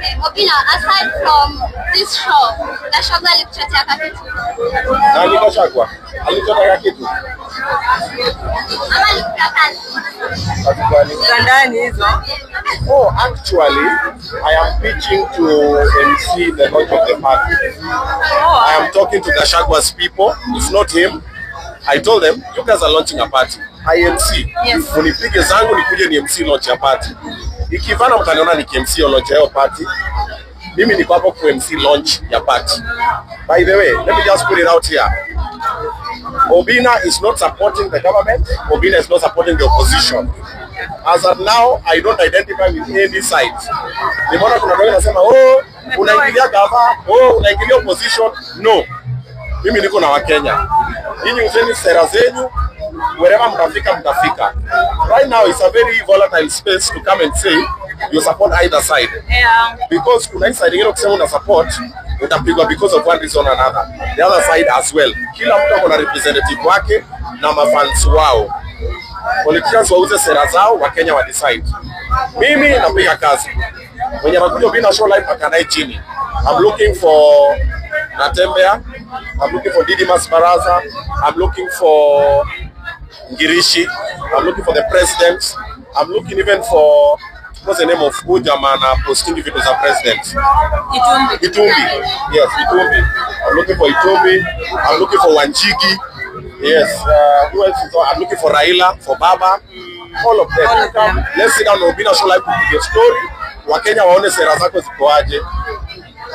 Okay, Obinna, aside from this show, Gachagua alikuchotea kitu? Nani Gachagua? Alikuchotea kitu? Ama alikupa kazi? Ndani hizo. Oh, actually, I am pitching to MC the launch of the party. I am talking to Gachagua's people. It's not him. I told them, you guys are launching a party. I MC. Yes. Unipige zangu nikuje ni MC launch ya party. Ikivana mtaniona ni MC launch ya party. Mimi niko hapo ku MC launch ya party. By the way, let me just put it out here. Obinna is not supporting the government. Obinna is not supporting the opposition. As of now, I don't identify with any side. Nimeona kuna watu wanasema, oh, unaingilia gava, oh, unaingilia opposition. No. Mimi niko na Wakenya. Nyinyi useni sera zenyu, wherever mtafika. Right now it's a very volatile space to come and say you support either side. Yeah. Because kuna hii side ingine kusema una support, utapigwa because of one reason or another. The other side as well. Kila mtu ako na representative wake na mafans wao. Politicians wauze sera zao, Wakenya wa decide. Mimi napiga kazi. Mwenye anakuja Obinna show live akanae chini. I'm looking for Natembea. I'm looking for Didimas Baraza. I'm looking for Ngirishi. I'm looking for the president. I'm looking even for, what's the name of Ujamana posting if it was a president? Itumbi. Yes, Itumbi. I'm looking for Itumbi. I'm looking for Wanjigi. Yes. Who else is on? I'm looking for Raila, for Baba. All of them. Let's sit down on Obinna show live to the story. Wakenya waone sera zako ziko aje.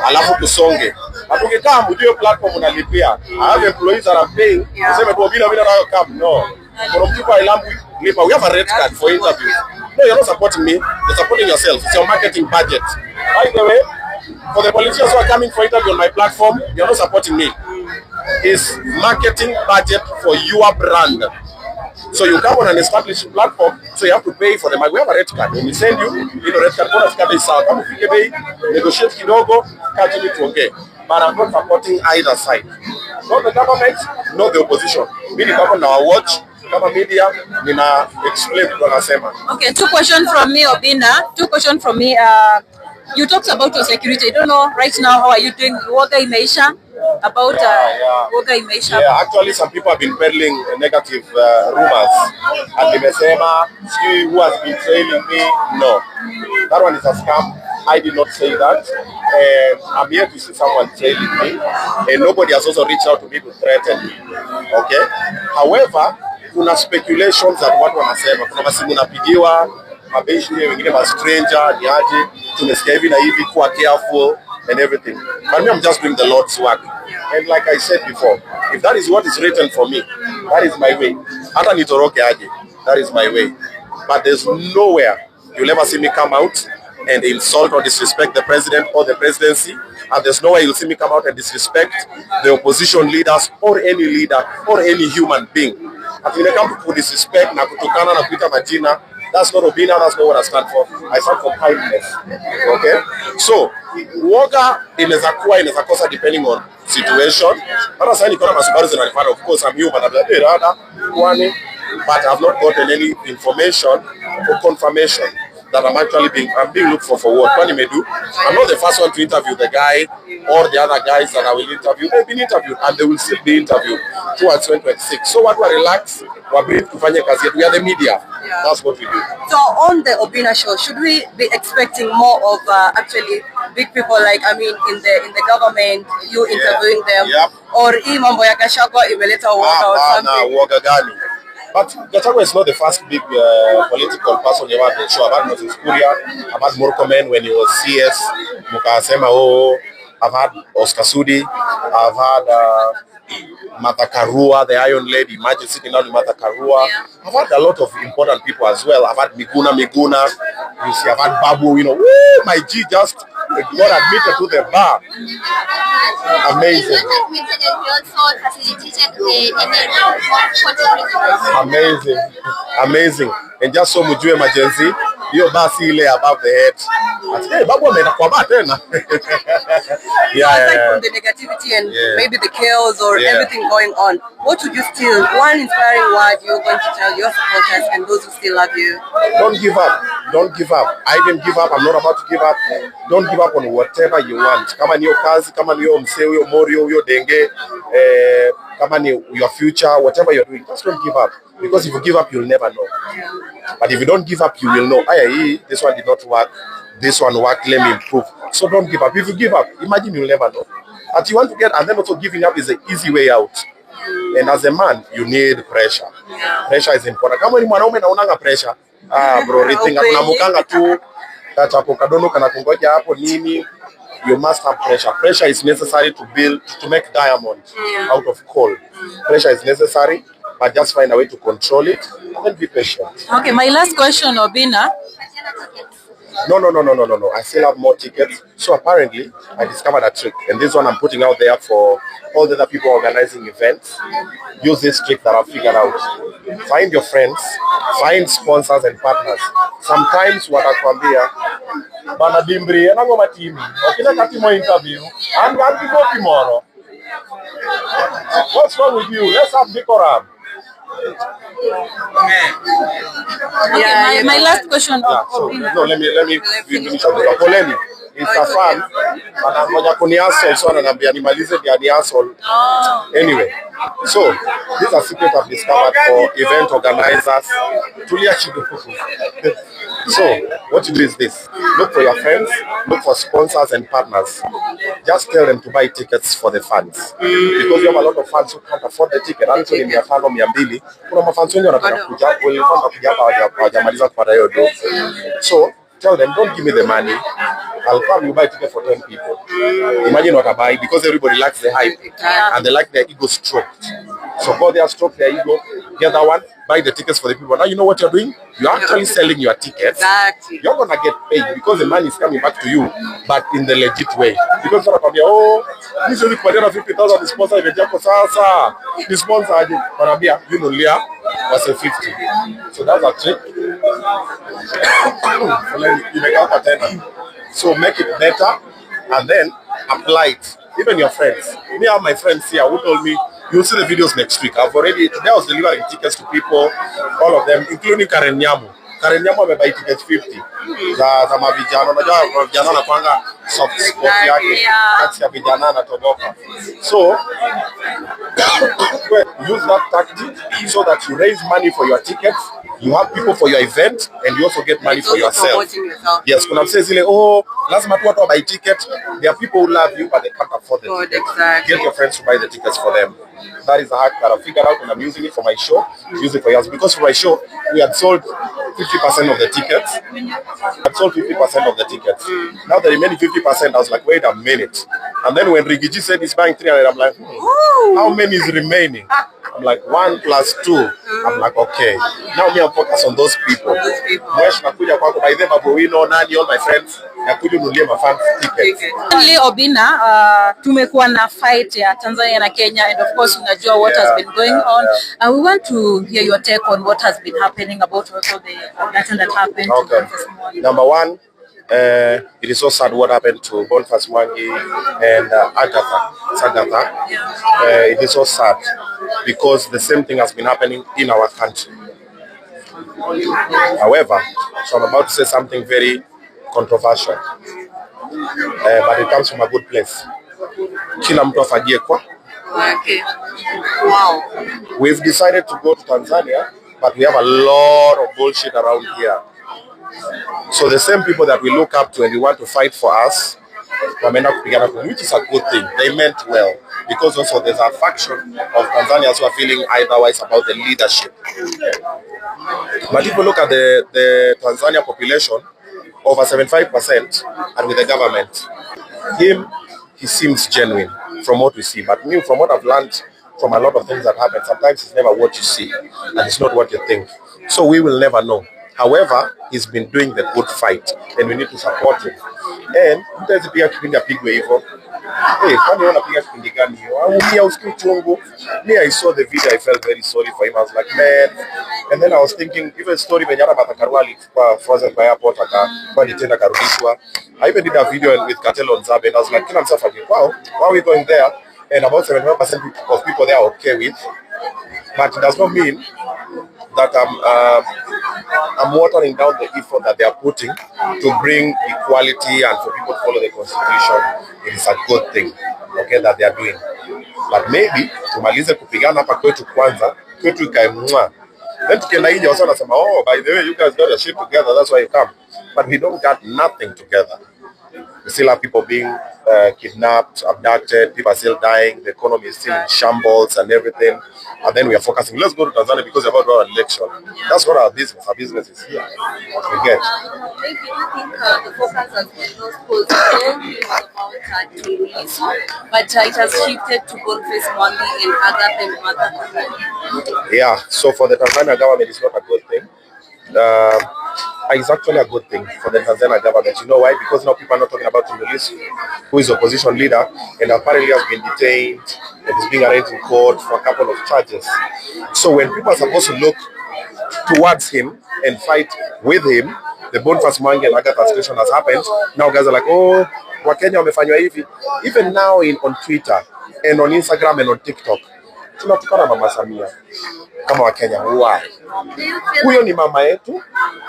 Alafu tusonge. Hatukikaa mjue platform unalipia. I have employees that are paying. Useme tu Obinna come. No. From people I love lipa. We have a red card for interviews. No, you're not supporting me. You're supporting yourself. It's your marketing budget. By the way, for the politicians who are coming for interview on my platform, you're not supporting me. It's marketing budget for your brand. So you come on an established platform, so you have to pay for them. We have a red card. When we send you, red card, come negotiate kidogo, catch tuongee. But I'm not supporting either side. Not the government, not the opposition. Mimi kama na watch, kama media, nina explain what I'm saying. Okay, two questions from me, Obinna. Two questions from me. You talked about your security. I don't know right now how are you doing? OgaObinna about OgaObinna. Yeah, actually some people have been peddling negative rumors. And nimesema, who has been trailing me? No. That one is a scam. I did not say that. And I'm here to see someone trailing me. And nobody has also reached out to me to threaten me. Okay? However, kuna speculations that watu wanasema. Kuna masimu napigiwa, mabeshi wengine ma stranger, ni aje, tumesikia hivi na hivi, kuwa careful and everything. But me, I'm just doing the Lord's work. And like I said before, if that is what is written for me, that is my way. Hata nitoroke aje, that is my way. But there's nowhere you'll ever see me come out and insult or disrespect the president or the presidency. And there's no way you'll see me come out and disrespect the opposition leaders or any leader or any human being. And when it comes to disrespect, na kutukana na kuita majina, that's not Obinna, that's not what I stand for. I stand for kindness. Okay? So, uoga inaweza kuwa inaweza kosa depending on situation. Hata sasa niko na masubaru zinanifanya, of course I'm human, but I've not gotten any information or confirmation that I'm being looked for what? What may do? I'm not the first one to interview the guy or the other guys that I will interview. They've been interviewed and they will still be interviewed towards 2026. So what we're relaxed, we're brief to find a kazi. We are the media. Yeah. That's what we do. So on the Obinna show, should we be expecting more of actually big people like in the government, you interviewing them, or hii mambo ya Gachagua imeleta uoga or something? Uoga gani? But Gachagua is not the first big political person you have on the show. I've had Moses Kuria, I've had Murkomen when he was CS, Mukasema, I've had Oscar Sudi, I've had Martha Karua, the Iron Lady. Imagine sitting down with Martha Karua. Yeah. I've had a lot of important people as well. I've had Miguna. You see, I've had Babu. My G just got admitted to the bar. Amazing. Amazing. And just so mujue emergency, hiyo basi ile above the head. Hey, Babu ameenda kwa bar tena. aside from the negativity and maybe the chaos or everything going on, what would you still, one inspiring word you're going to tell your supporters and those who still love you? Don't give up. Don't give up. I didn't give up. I'm not about to give up. Don't give up on whatever you want. Kama niyo kazi, kama niyo mseo, yo morio, yo denge, kama ni your future, whatever you're doing, just don't give up. Because if you give up, you'll never know. But if you don't give up, you will know. This one did not work. This one worked. Let me improve. So don't give up. If you give up, imagine you'll never know. But you want to get, and then also giving up is the easy way out. And as a man, you need pressure. Pressure is important. Kama ni mwanaume na unanga pressure, bro, ritinga tunamukanga tu kachapo kadono kana kungoja hapo nini. You must have pressure. Pressure is necessary to make diamonds out of coal. Pressure is necessary, but just find a way to control it and then be patient. Okay, my last question, Obinna. No. I still have more tickets. So apparently, I discovered a trick. And this one I'm putting out there for all the other people organizing events. Use this trick that I've figured out. Find your friends, find sponsors and partners. Sometimes watakwambia, bana dimbri, nango matimi. Okina katimo interview. And we go tomorrow. What's wrong with you? Let's have decorum. My last question. Let me finish up. Poleni. It's a fan. Anangoja kuniasol so ananiambia nimalize dia niasol. Anyway, so this is a secret I've discovered for event organizers. So what you do is this: look for your friends, look for sponsors and partners. Just tell them to buy tickets for the fans, because you have a lot of fans who can't afford the ticket. Actually, 500, 200. Kuna mafans wengi wanataka kuja, walikwenda kuja hapa hawajamaliza kupata hiyo do. So tell them, don't give me the money. I'll come, you buy ticket for 10 people. Imagine what I buy, because everybody likes the hype and they like their ego stroked. So go there, stroke their ego, get that one, buy the tickets for the people. Now you know what you're doing? You're actually selling your tickets. Exactly. You're gonna get paid because the money is coming back to you, but in the legit way. Because you're gonna be, this is 50,000 sponsor event yako sasa. The sponsor wanambia you know Leah was a 50. So that's a trick. So make it better and then apply it. Even your friends. Me and my friends here who told me, you'll see the videos next week. Today I was delivering tickets to people, all of them, including Karen Nyamu. Karen Nyamu amebuy tickets 50. Za mavijana, unajua vijana wanapanga soft spot yake, kati ya vijana na toboka. So, use that tactic so that you raise money for your tickets, you have people for your event, and you also get money for yourself. Yes, kuna mse zile, lazima tu watu buy ticket. There are people who love you, but they can't afford the ticket. Exactly. Get your friends to buy the tickets for them. That is a hack that I figured out, and I'm using it for my show. Use it for yours, because for my show we had sold 50% of the tickets. Now the remaining 50%, I was like, wait a minute. And then when Rigiji said he's buying 300, I'm like, how many is remaining? I'm like, 1 + 2. I'm like, okay. Now me, I'm focused on those people. By them, all my friends. Only Obinna, tumekuwa na fight ya Tanzania na Kenya, and of course unajua what has been going on. We want to hear your take on what has been happening about also the election that happened. Okay. Number one, it is so sad what happened to Boniface Mwangi and Agatha. It is so sad because the same thing has been happening in our country. However, so I'm about to say something very controversial, but it comes from a good place. Kila mtu afagie kwa. Okay. Wow. We've decided to go to Tanzania, but we have a lot of bullshit around here. So the same people that we look up to and we want to fight for us, which is a good thing. They meant well, because also there's a faction of Tanzanians who are feeling otherwise about the leadership. But if you look at the Tanzania population, over 75% are with the government. He seems genuine from what we see. But me, from what I've learned from a lot of things that happen, sometimes it's never what you see and it's not what you think. So we will never know. However, he's been doing the good fight and we need to support him. And there's a big way. Hey, me, I saw the video, I felt very sorry for him. I was like, man, And then I was thinking, even story when Yara Matakarwali frozen by airport, Karudishwa. I even did a video with Cartel on Zab, and I was like, wow, why are we going there? And about 75% of people there are okay with. But it does not mean that I'm watering down the effort that they are putting to bring equality and for people to follow the constitution. It is a good thing, okay, that they are doing. But maybe tumalize kupigana hapa kwetu kwanza, kwetu ikae mwa. Then tukienda nje wasa wanasema, oh, by the way, you guys got a shit together, that's why you come. But we don't got nothing together. We still have people being kidnapped, abducted, people are still dying, the economy is still in shambles and everything. And then we are focusing, let's go to Tanzania because we're about our election. That's what our business is here. We get. If you think the focus has been not positive about activities, but it has shifted to Boniface Mwangi and other. Yeah, so for the Tanzania government, it's not a good thing. It's actually a good thing for the Tanzania government. You know why? Because now people are not talking about Tundulisu, who is opposition leader and apparently has been detained and is being arraigned in court for a couple of charges. So when people are supposed to look towards him and fight with him, the Boniface Mwangi and Agatha situation has happened. Now guys are like, oh, Wakenya wamefanywa hivi. Even now on Twitter and on Instagram and on TikTok, tunatukana Mama Samia kama Wakenya. Why? Huyo ni mama yetu.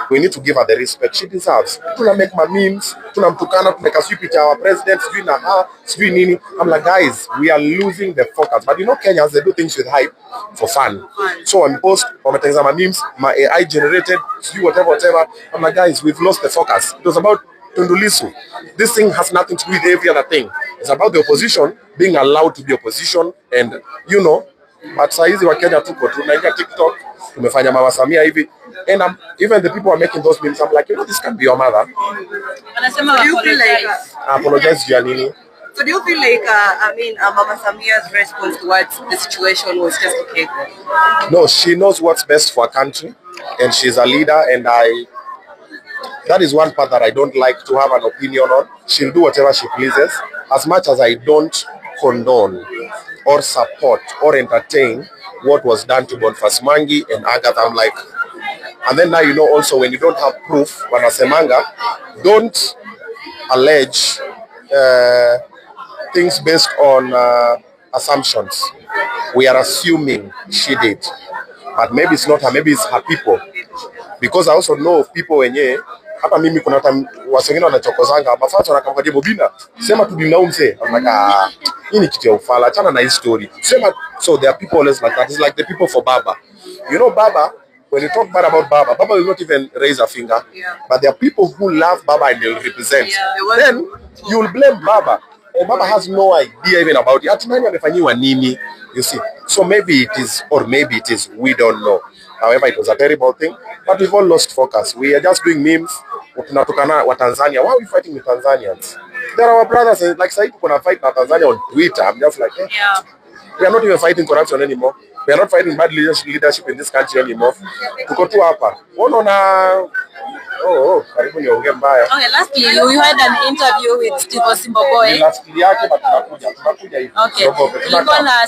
We need to give her the respect she deserves. Tuna make my memes, tunamtukana, tunaweka sweep it our president, sijui na ha, sijui nini. I'm like, guys, we are losing the focus. But you know Kenyans, they do things with hype for fun. So on post, wametengeneza my memes, my AI generated, sijui whatever. I'm like, guys, we've lost the focus. It was about Tundulisu. This thing has nothing to do with every other thing. It's about the opposition being allowed to be opposition, and you know, but saizi wa Kenya tuko tunaingia TikTok, tumefanya Mama Samia hivi, and even the people are making those memes. I'm like, you know, this can be your mother. So do you feel like apologize to Janini? So do you feel like Mama Samia's response towards the situation was just okay? No, she knows what's best for her country, and she's a leader, and that is one part that I don't like to have an opinion on. She'll do whatever she pleases, as much as I don't condone or support or entertain what was done to Boniface Mwangi and Agatha. I'm like, and then now you know also when you don't have proof, wanasemanga, don't allege things based on assumptions. We are assuming she did, but maybe it's not her, maybe it's her people. Because I also know of people wenye hapa mimi kuna hata watu wengine wanachokozanga mafacho wanakamka DemWaFb sema tudinaume mse. I'm like, hii ni kitu ya ufala, achana na hii story. Sema, so there are people always like that. It's like the people for Baba. You know Baba, when you talk bad about Baba, Baba will not even raise a finger. Yeah. But there are people who love Baba and they'll represent. Yeah. Then you will blame Baba. And Baba has no idea even about it. Ati nani amefanyiwa nini? You see. So maybe it is, or maybe it is, we don't know. However, it was a terrible thing, but we've all lost focus. We are just doing memes. Tunatukana wa Tanzania. Why are we fighting with Tanzanians? They're our brothers. Like, say, people gonna fight with Tanzania on Twitter. I'm just like, yeah. We are not even fighting corruption anymore. We are not fighting bad leadership in this country anymore. Tuko tu hapa. Karibu niongee mbaya. Okay, lastly, you had an interview with Steve Osimboboy. Lastly yake tunakuja hivi. Okay. Nilikuwa na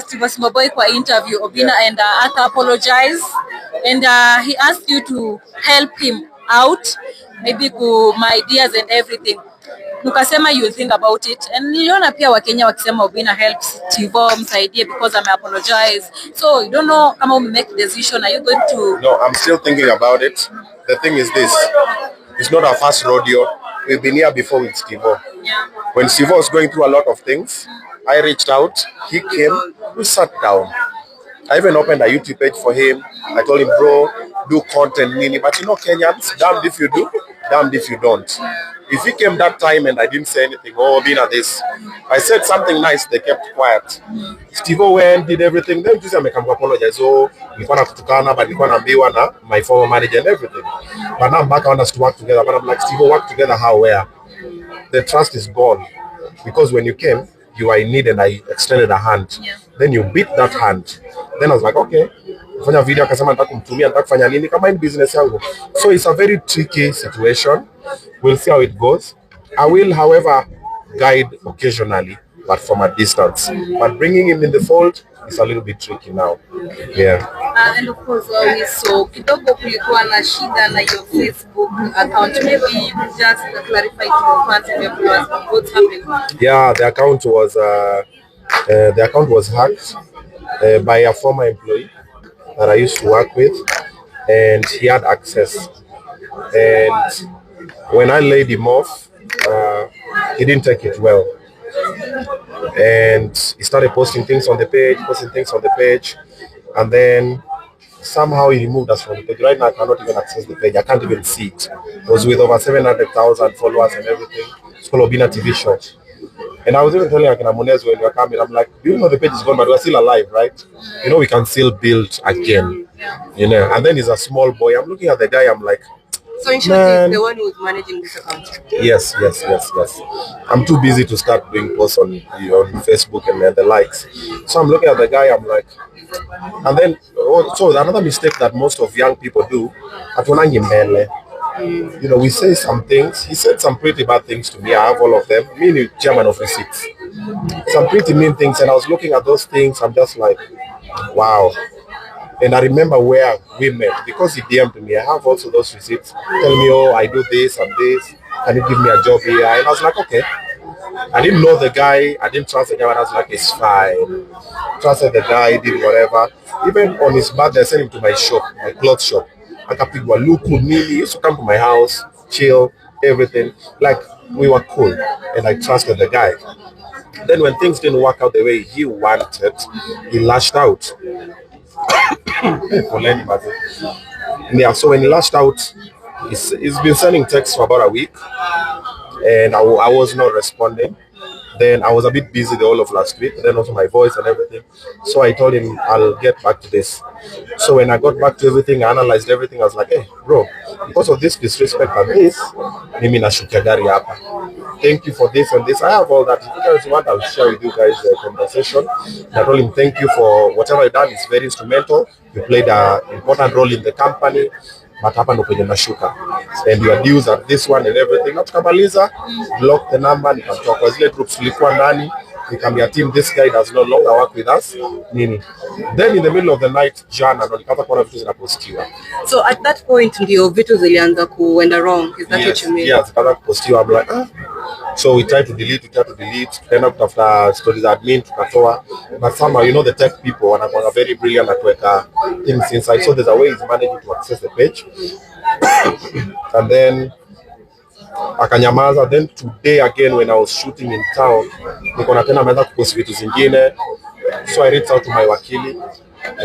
Steve Osimboboy kwa interview. Obinna and Arthur apologized, and he asked you to help him out, maybe my ideas and everything. Ukasema you think about it, and niliona pia Wakenya wakisema Obinna helps Steve msaidie because apologize. So you don't know kama make decision, are you going to? No, I'm still thinking about it. The thing is this, it's not our first rodeo. We've been here before with Steve. Yeah. When Steve was going through a lot of things, I reached out, he came, we sat down. I even opened a YouTube page for him. I told him, bro, do content, nini. But you know Kenyans, damned if you do, damned if you don't. If he came that time and I didn't say anything, oh, Obinna this, I said something nice, they kept quiet. Steve went, did everything, then just make him apologize. Oh, nilikuwa nakutukana, but nilikuwa naambiwa na my former manager and everything. But now I'm back, I want us to work together. But I'm like, Steve, work together how, where? The trust is gone. Because when you came, you were in need and I extended a hand. Yeah. Then you beat that hand. Then I was like, okay. Fanya video akasema nataka kumtumia, nataka kufanya nini kama in business yangu. So it's a very tricky situation. We'll see how it goes. I will, however, guide occasionally, but from a distance. But bringing him in the fold, it's a little bit tricky now. Yeah. And of course, we saw kidogo kulikuwa na shida na your Facebook account. Maybe you could just clarify to your fans and your viewers what's happening. Yeah, the account was hacked by a former employee that I used to work with, and he had access. And when I laid him off, he didn't take it well, and he started posting things on the page, and then somehow he removed us from the page. Right now I cannot even access the page. I can't even see it. It was with over 700,000 followers and everything. It's called OgaObinna TV show. And I was even telling Akinamunez when we were coming, I'm like, you know the page is gone, but we're still alive, right? You know, we can still build again. You know, and then he's a small boy. I'm looking at the guy, I'm like, So in short, he's the one who's managing this account. Yes. I'm too busy to start doing posts on Facebook and the likes. So I'm looking at the guy, I'm like, and then so another mistake that most of young people do, you know, we say some things. He said some pretty bad things to me. I have all of them. Me, the chairman of receipts. Some pretty mean things, and I was looking at those things. I'm just like, wow. And I remember where we met because he DM'd me. I have also those receipts. Tell me, oh, I do this and this. Can you give me a job here? And I was like, okay. I didn't know the guy. I didn't trust the guy. But I was like, it's fine. Trusted the guy, did whatever. Even on his birthday, I sent him to my shop, my clothes shop. Akapigwa luku nini. He used to come to my house, chill, everything. Like, we were cool. And I trusted the guy. Then when things didn't work out the way he wanted, he lashed out. Yeah, so when he lashed out, he's been sending texts for about a week, and I was not responding. Then I was a bit busy the whole of last week, then also my voice and everything. So I told him I'll get back to this. So when I got back to everything, I analyzed everything. I was like, hey, bro, because of this disrespect and this, mimi nashukia gari hapa. Thank you for this and this. I have all that. If you guys want, I'll share with you guys the conversation. I told him thank you for whatever you done. It's very instrumental. You played an important role in the company. But hapa ndo kwenye nashuka. And your dues at this one and everything. Not Kamaliza, block the number, nikamtoa kwa zile groups tulikuwa ndani, nikamwambia team, this guy does no longer work with us. Nini. Then in the middle of the night, jana ndo nikaanza kuona vitu zinapostiwa. So at that point ndio vitu zilianza kuenda wrong. Is that what you mean? Yes, zikaanza kupostiwa. I'm like, So we tried to delete, tukaenda kutafuta stories admin, tukatoa. But somehow, you know, the tech people wanakuwa very brilliant at kuweka things inside. So there's a way he's managing to access the page. And then akanyamaza. Then today again when I was shooting in town, niko na tena ameanza kupost vitu zingine. So I reached out to my wakili,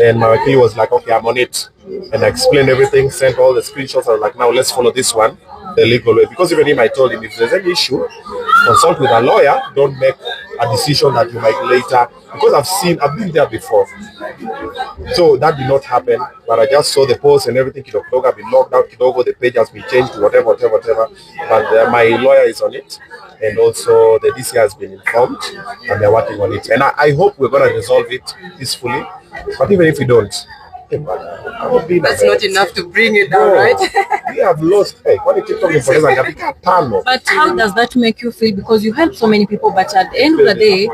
and my wakili was like, okay, I'm on it. And I explained everything, sent all the screenshots. I was like, now let's follow this one the legal way. Because even him, I told him, if there's any issue, consult with a lawyer. Don't make a decision that you might later, because I've been there before. So that did not happen, but I just saw the post and everything. Kidogo have been locked out. Kidogo, the page has been changed to whatever. But my lawyer is on it, and also the DC has been informed, and they're working on it. And I hope we're going to resolve it peacefully. But even if we don't, that's not enough to bring it down, right? We have lost. But how does that make you feel? Because you help so many people, but at the end of the day,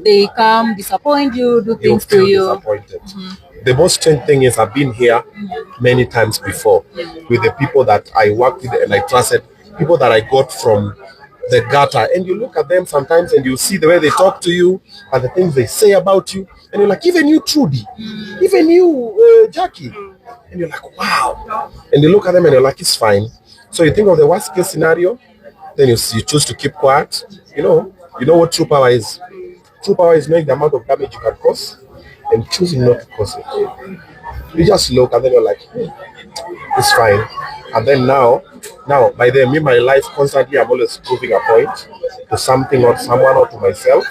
they come, disappoint you, do things to you. The most strange thing is I've been here many times before with the people that I worked with and I trusted, people that I got from the gutter, and you look at them sometimes and you see the way they talk to you and the things they say about you, and you're like, even you, Trudy, even you, Jackie, and you're like, wow. And you look at them and you're like, it's fine. So you think of the worst case scenario, then you choose to keep quiet. You know what true power is. True power is knowing the amount of damage you can cause and choosing not to cause it. You just look and then you're like, it's fine. And then now by then, in my life, constantly I'm always proving a point to something or someone or to myself.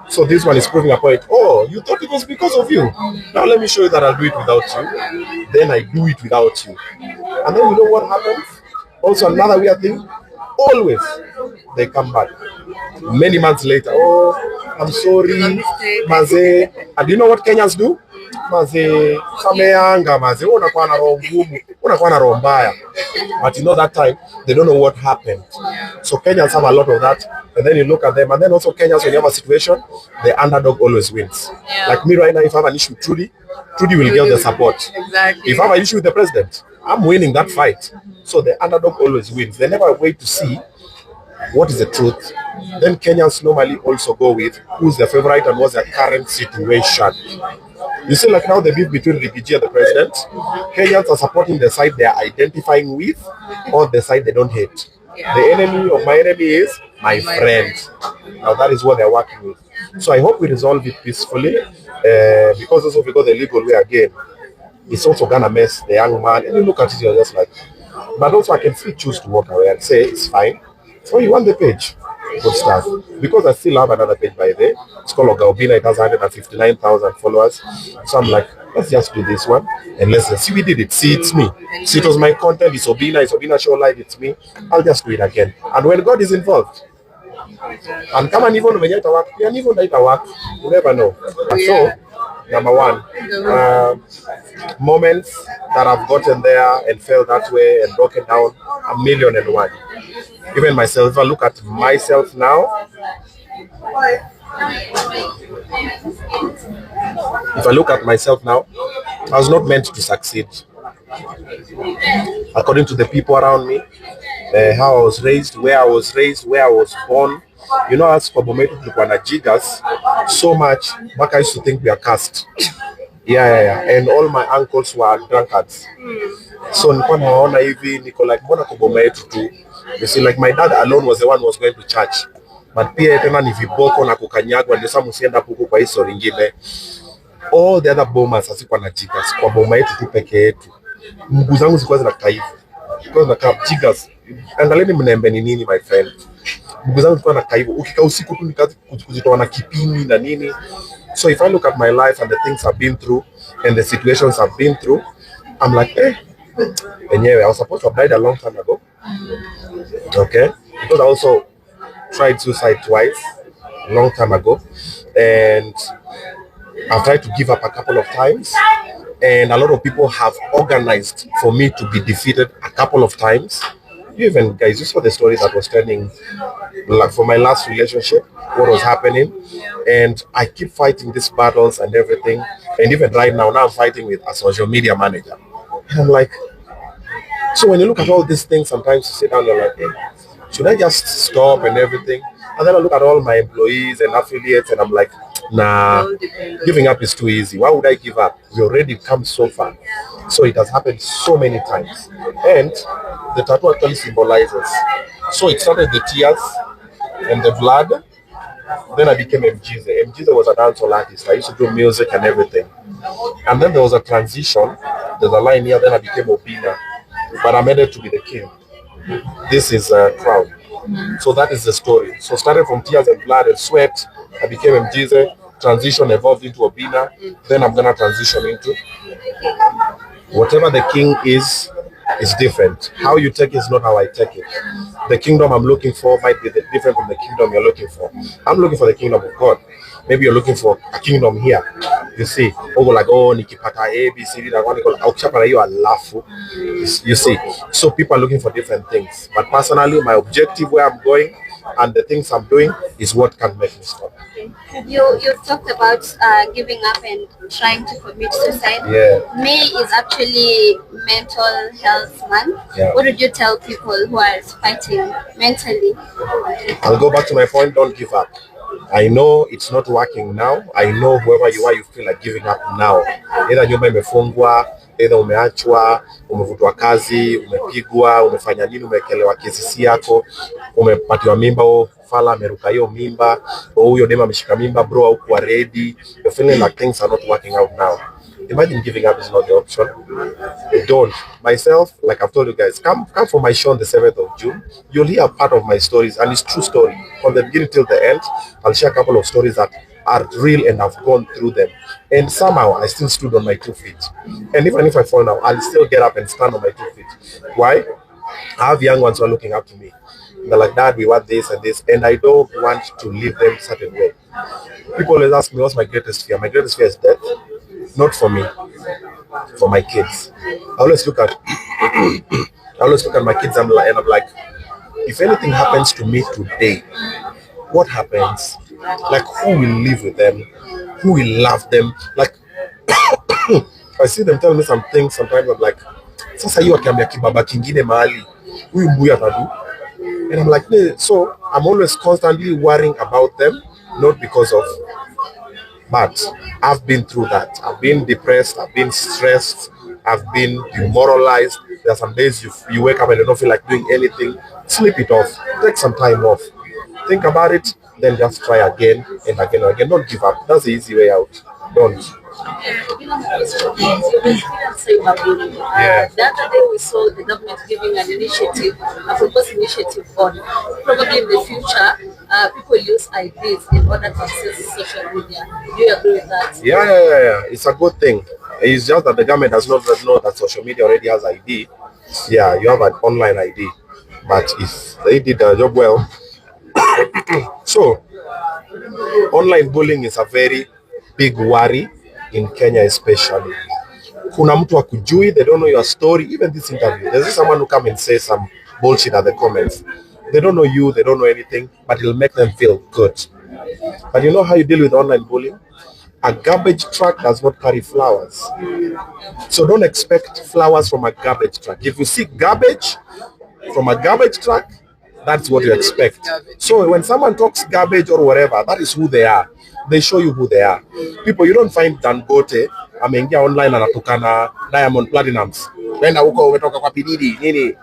So this one is proving a point. Oh, you thought it was because of you. Now let me show you that I'll do it without you. Then I do it without you. And then you know what happens? Also another weird thing, always they come back. Many months later, oh, I'm sorry, Maze. And you know what Kenyans do? Maze, sameanga, maze, unakuwa na roho ngumu, unakuwa na roho mbaya. But you know that time, they don't know what happened. So Kenyans have a lot of that. And then you look at them. And then also Kenyans, when you have a situation, the underdog always wins. Yeah. Like me right now, if I have an issue with Trudy will get the support. Exactly. If I have an issue with the president, I'm winning that fight. So the underdog always wins. They never wait to see what is the truth. Then Kenyans normally also go with who's their favorite and what's their current situation. You see, like now the beef between Rigiji and the president, Kenyans are supporting the side they are identifying with or the side they don't hate. The enemy of my enemy is my friend. Now that is what they're working with. So I hope we resolve it peacefully because also if we go the legal way again, it's also gonna mess the young man. And you look at it, you're just like, but also I can still choose to walk away and say it's fine. So you want the page, good stuff. Because I still have another page by there. It's called OgaObinna. It has 159,000 followers. So I'm like, let's just do this one and let's see. We did it. See, it's me. See, it was my content. It's Obinna Show Live. It's me. I'll just do it again. And when God is involved, and come and even when you work, you even work, you never know. So, number one, moments that I've gotten there and felt that way and broken down 1,000,001. Even myself, if I look at myself now, I was not meant to succeed. According to the people around me, how I was raised, where I was born. You know, as for Bometu Tukwana jiggers, so much, Maka used to think we are cursed. Yeah. And all my uncles were drunkards. So nilikuwa naona hivi niko like mbona kuboma yetu tu. You see, like my dad alone was the one who was going to church. But pia tena ni viboko na kukanyagwa ndio sasa msienda huko kwa hizo nyingine. All the other bombers asikuwa na jiggers kwa boma yetu tu peke yetu. Mguu zangu zilikuwa zinakaa hivi. Because na jiggers. Angalieni mnembe ni nini my friend. Mguu zangu zilikuwa nakaa hivi. Ukikaa usiku tu nikaanza kujitoa na kipini na nini. So if I look at my life and the things I've been through and the situations I've been through, I'm like, anyway, I was supposed to have died a long time ago. Okay? Because I also tried suicide twice, a long time ago. And I've tried to give up a couple of times. And a lot of people have organized for me to be defeated a couple of times. Even, guys, you saw the story that was turning, like for my last relationship, what was happening. And I keep fighting these battles and everything. And even right now I'm fighting with a social media manager. And I'm like, so when you look at all these things, sometimes you sit down and you're like, should I just stop and everything? And then I look at all my employees and affiliates and I'm like, nah, giving up is too easy. Why would I give up? We already come so far. So it has happened so many times. And the tattoo actually symbolizes. So it started the tears and the blood. Then I became MGZ. MGZ was a dancehall artist. I used to do music and everything. And then there was a transition. There's a line here. Then I became Obinna. But I made it to be the king. This is a crown. So that is the story. So started from tears and blood and sweat. I became MGZ. Transition evolved into Obinna. Then I'm going to transition into whatever the king is different. How you take it is not how I take it. The kingdom I'm looking for might be different from the kingdom you're looking for. I'm looking for the kingdom of God. Maybe you're looking for a kingdom here. You see, nikipata A, B, C, D, you see. So people are looking for different things. But personally, my objective where I'm going and the things I'm doing is what can make me stop. You've talked about giving up and trying to commit suicide. Yeah. May is actually Mental Health Month. Yeah. What would you tell people who are fighting mentally? I'll go back to my point, don't give up. I know it's not working now. I know whoever you are, you feel like giving up now. Either nyumba imefungwa, either umeachwa, umevutwa kazi, umepigwa, umefanya nini, umekelewa kesi yako, umepatiwa mimba, fala ameruka hiyo mimba, huyo dema ameshika mimba, bro haukuwa ready. You're feeling like things are not working out now. Imagine giving up is not the option. Don't. Myself, like I've told you guys, come for my show on the 7th of June. You'll hear a part of my stories, and it's true story. From the beginning till the end, I'll share a couple of stories that are real and I've gone through them. And somehow I still stood on my 2 feet. And even if I fall now, I'll still get up and stand on my 2 feet. Why? I have young ones who are looking up to me. They're like, Dad, we want this and this. And I don't want to leave them a certain way. People always ask me, what's my greatest fear? My greatest fear is death. not for me, for my kids. I always look at my kids and I'm like, if anything happens to me today, what happens? Like, who will live with them? Who will love them? Like, I see them tell me some things sometimes. I'm like, sasa hiyo akiambia kibaba kingine mahali, huyu mbuya atadu. And I'm like, nee. So I'm always constantly worrying about them, not because of, but I've been through that. I've been depressed, I've been stressed, I've been demoralized. There are some days you wake up and you don't feel like doing anything. Sleep it off. Take some time off. Think about it, then just try again and again and again. Don't give up. That's the easy way out. Don't. The other day we saw the government giving an initiative, a proposed initiative on probably in the future people use IDs in order to access social media. Do you agree with that? Yeah. It's a good thing. It's just that the government does not know that social media already has ID. Yeah, you have an online ID. But if they did their job well, so online bullying is a very big worry in Kenya, especially. Kuna mtu akujui, they don't know your story. Even this interview, there's someone who come and say some bullshit at the comments. They don't know you, they don't know anything, but it'll make them feel good. But you know how you deal with online bullying? A garbage truck does not carry flowers. So don't expect flowers from a garbage truck. If you see garbage from a garbage truck, that's what you expect. So when someone talks garbage or whatever, that is who they are. They show you who they are. People, you don't find Dangote ameingia online anatukana Diamond Platinums. Wenda huko umetoka kwa PDD nini.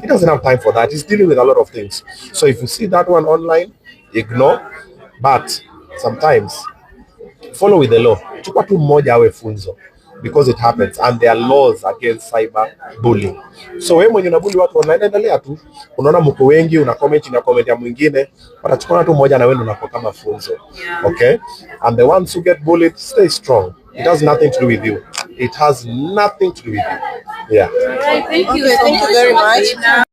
He doesn't have time for that. He's dealing with a lot of things. So if you see that one online, ignore. But sometimes follow with the law. Chukua tu mmoja awe funzo, because it happens and there are laws against cyber bullying. So wewe mwenye unabully watu online, endelea tu. Unaona mko wengi, una comment na comment ya mwingine, watachukua tu mmoja na wewe unakuwa kama funzo. Okay? And the ones who get bullied, stay strong. It has nothing to do with you. It has nothing to do with you. Yeah. All right, thank you Thank you very much.